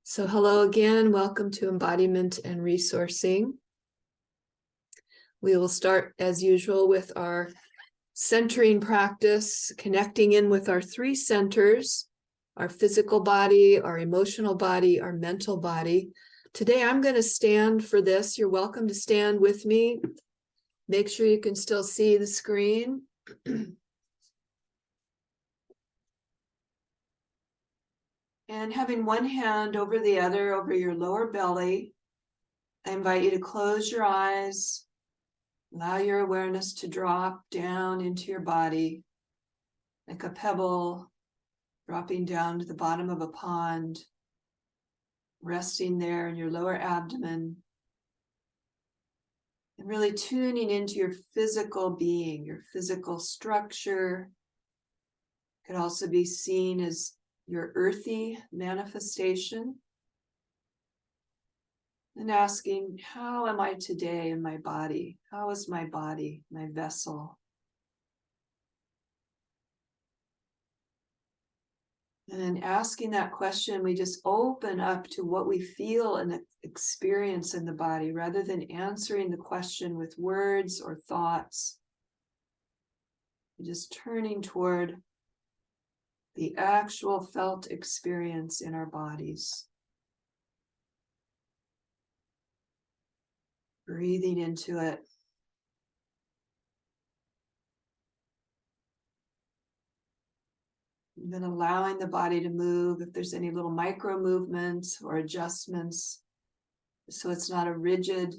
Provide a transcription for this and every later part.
So hello again, welcome to Embodiment and Resourcing. We will start as usual with our centering practice, connecting in with our three centers, our physical body, our emotional body, our mental body. Today I'm going to stand for this. You're welcome to stand with me. Make sure you can still see the screen. And having one hand over the other over your lower belly, I invite you to close your eyes. Allow your awareness to drop down into your body like a pebble dropping down to the bottom of a pond, resting there in your lower abdomen, and really tuning into your physical being, your physical structure. It could also be seen as your earthy manifestation. And asking, how am I today in my body? How is my body, my vessel? And in asking that question, we just open up to what we feel and experience in the body rather than answering the question with words or thoughts. We're just turning toward the actual felt experience in our bodies. Breathing into it. And then allowing the body to move if there's any little micro movements or adjustments, so it's not a rigid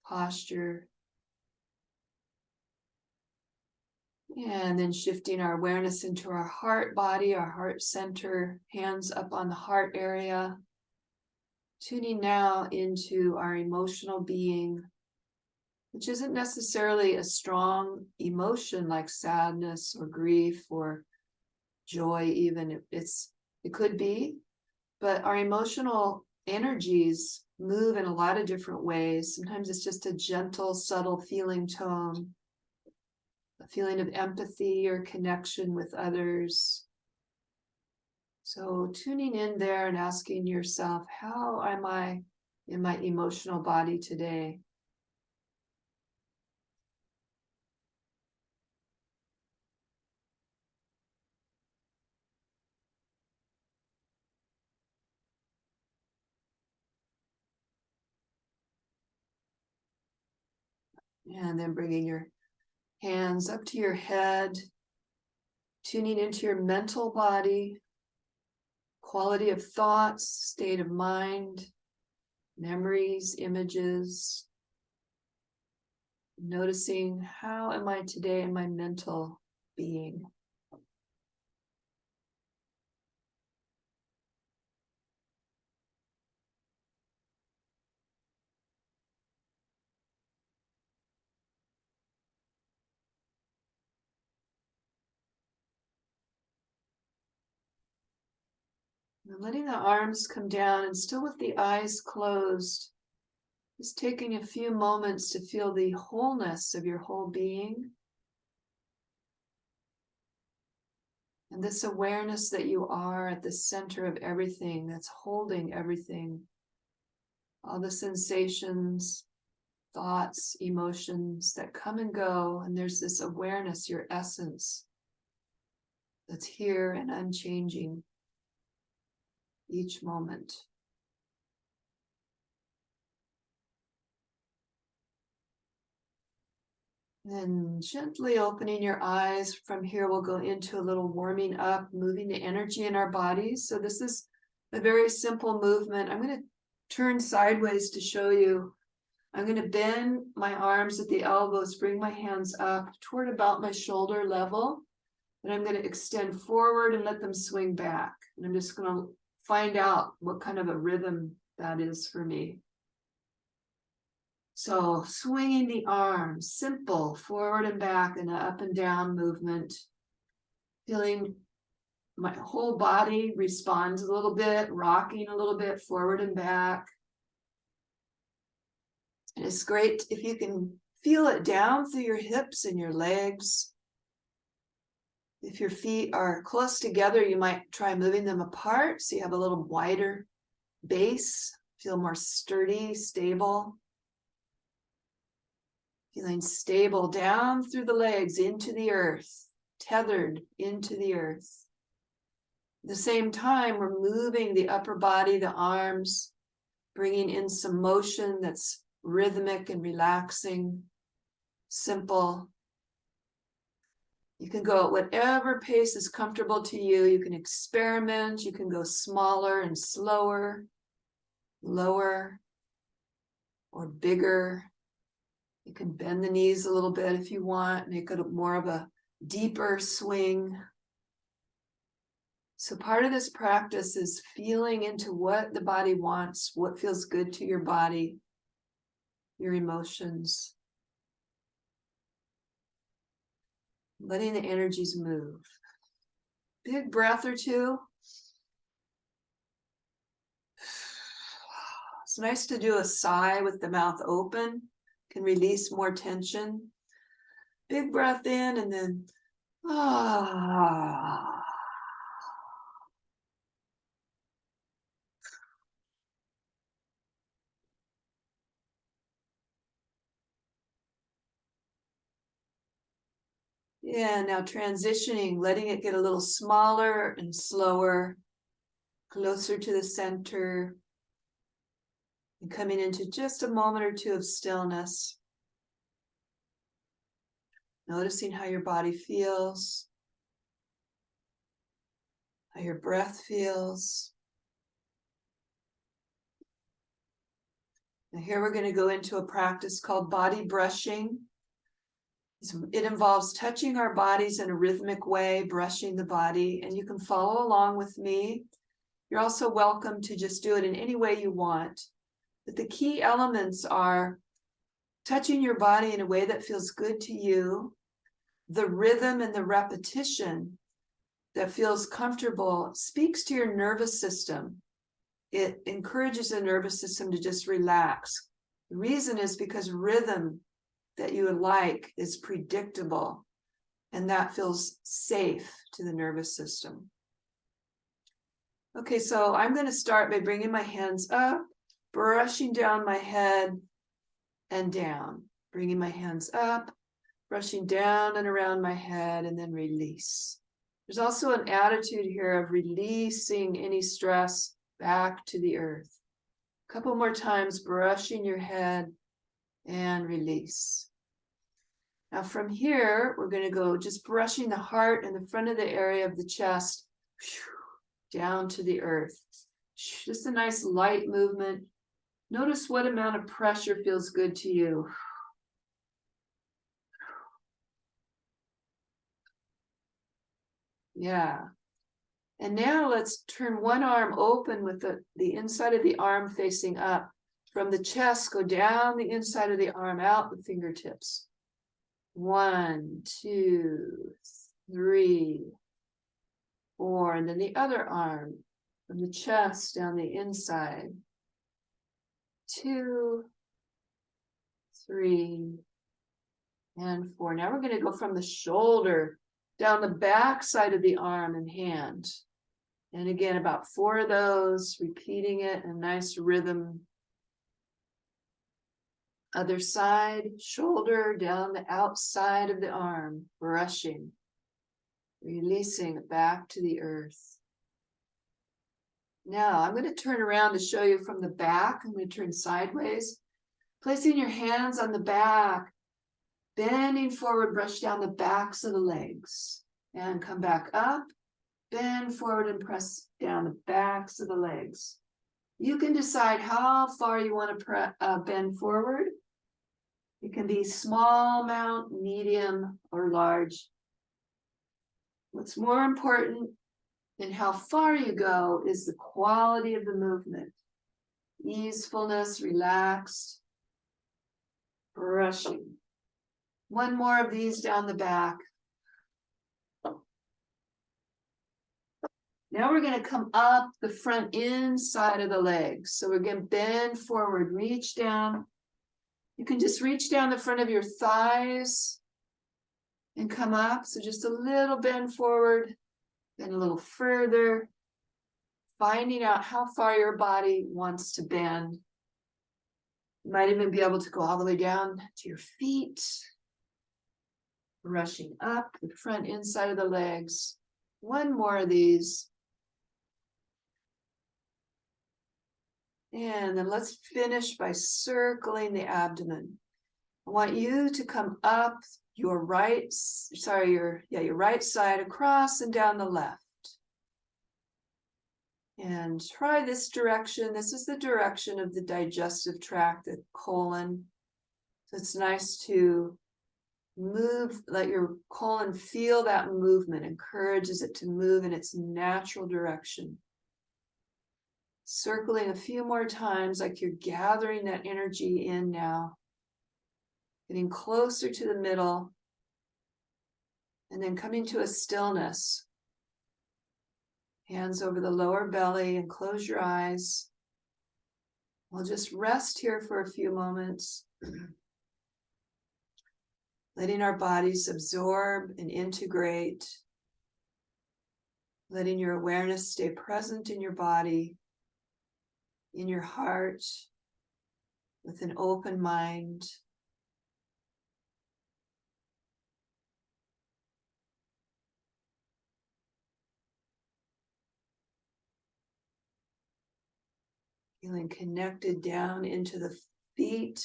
posture. And then shifting our awareness into our heart body, our heart center, hands up on the heart area. Tuning now into our emotional being, which isn't necessarily a strong emotion like sadness or grief or joy even. It could be, but our emotional energies move in a lot of different ways. Sometimes it's just a gentle, subtle feeling tone, a feeling of empathy or connection with others. So tuning in there and asking yourself, how am I in my emotional body today? And then bringing your hands up to your head, tuning into your mental body, quality of thoughts, state of mind, memories, images. Noticing, how am I today in my mental being? And letting the arms come down and still with the eyes closed, just taking a few moments to feel the wholeness of your whole being. And this awareness that you are at the center of everything, that's holding everything. All the sensations, thoughts, emotions that come and go. And there's this awareness, your essence, that's here and unchanging each moment. Then gently opening your eyes. From here, we'll go into a little warming up, moving the energy in our bodies. So this is a very simple movement. I'm going to turn sideways to show you. I'm going to bend my arms at the elbows, bring my hands up toward about my shoulder level. And I'm going to extend forward and let them swing back. And I'm just going to find out what kind of a rhythm that is for me. So swinging the arms, simple, forward and back in an up and down movement. Feeling my whole body responds a little bit, rocking a little bit forward and back. And it's great if you can feel it down through your hips and your legs. If your feet are close together, you might try moving them apart so you have a little wider base, feel more sturdy, stable. Feeling stable down through the legs into the earth, tethered into the earth. At the same time, we're moving the upper body, the arms, bringing in some motion that's rhythmic and relaxing, simple. You can go at whatever pace is comfortable to you. You can experiment. You can go smaller and slower, lower, or bigger. You can bend the knees a little bit if you want, make it more of a deeper swing. So part of this practice is feeling into what the body wants, what feels good to your body, your emotions. Letting the energies move. Big breath or two. It's nice to do a sigh with the mouth open. Can release more tension. Big breath in and then Yeah, now transitioning, letting it get a little smaller and slower, closer to the center, and coming into just a moment or two of stillness. Noticing how your body feels, how your breath feels. Now here we're going to go into a practice called body brushing. It involves touching our bodies in a rhythmic way, brushing the body, and you can follow along with me. You're also welcome to just do it in any way you want. But the key elements are touching your body in a way that feels good to you, the rhythm and the repetition that feels comfortable speaks to your nervous system. It encourages the nervous system to just relax. The reason is because rhythm that you would like is predictable, and that feels safe to the nervous system. Okay, so I'm going to start by bringing my hands up, brushing down my head and down, bringing my hands up, brushing down and around my head, and then release. There's also an attitude here of releasing any stress back to the earth. A couple more times, brushing your head and release. Now from here, we're going to go just brushing the heart and the front of the area of the chest down to the earth. Just a nice light movement. Notice what amount of pressure feels good to you. Yeah. And now let's turn one arm open with the inside of the arm facing up. From the chest, go down the inside of the arm, out the fingertips. 1, 2, 3, 4, and then the other arm from the chest down the inside. 2, 3, and 4. Now we're going to go from the shoulder down the back side of the arm and hand. And again, about 4 of those, repeating it in a nice rhythm. Other side, shoulder down the outside of the arm, brushing, releasing it back to the earth. Now I'm going to turn around to show you from the back. I'm going to turn sideways, placing your hands on the back, bending forward, brush down the backs of the legs, and come back up, bend forward and press down the backs of the legs. You can decide how far you want to bend forward. It can be small amount, medium, or large. What's more important than how far you go is the quality of the movement. Easefulness, relaxed, brushing. One more of these down the back. Now we're going to come up the front inside of the legs. So we're going to bend forward, reach down. You can just reach down the front of your thighs and come up. So just a little bend forward, then a little further, finding out how far your body wants to bend. You might even be able to go all the way down to your feet, brushing up the front inside of the legs. One more of these. And then let's finish by circling the abdomen. I want you to come up your right side across and down the left. And try this direction. This is the direction of the digestive tract, the colon. So it's nice to move, let your colon feel that movement, encourages it to move in its natural direction. Circling a few more times, like you're gathering that energy in now. Getting closer to the middle. And then coming to a stillness. Hands over the lower belly and close your eyes. We'll just rest here for a few moments. Letting our bodies absorb and integrate. Letting your awareness stay present in your body, in your heart, with an open mind. Feeling connected down into the feet.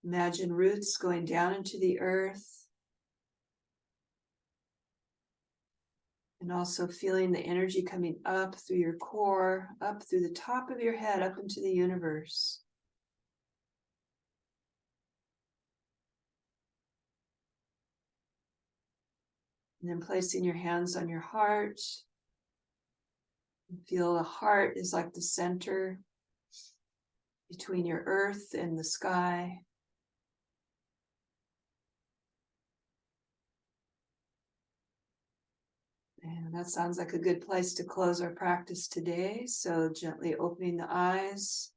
Imagine roots going down into the earth. And also feeling the energy coming up through your core, up through the top of your head, up into the universe. And then placing your hands on your heart. Feel the heart is like the center between your earth and the sky. And that sounds like a good place to close our practice today. So gently opening the eyes.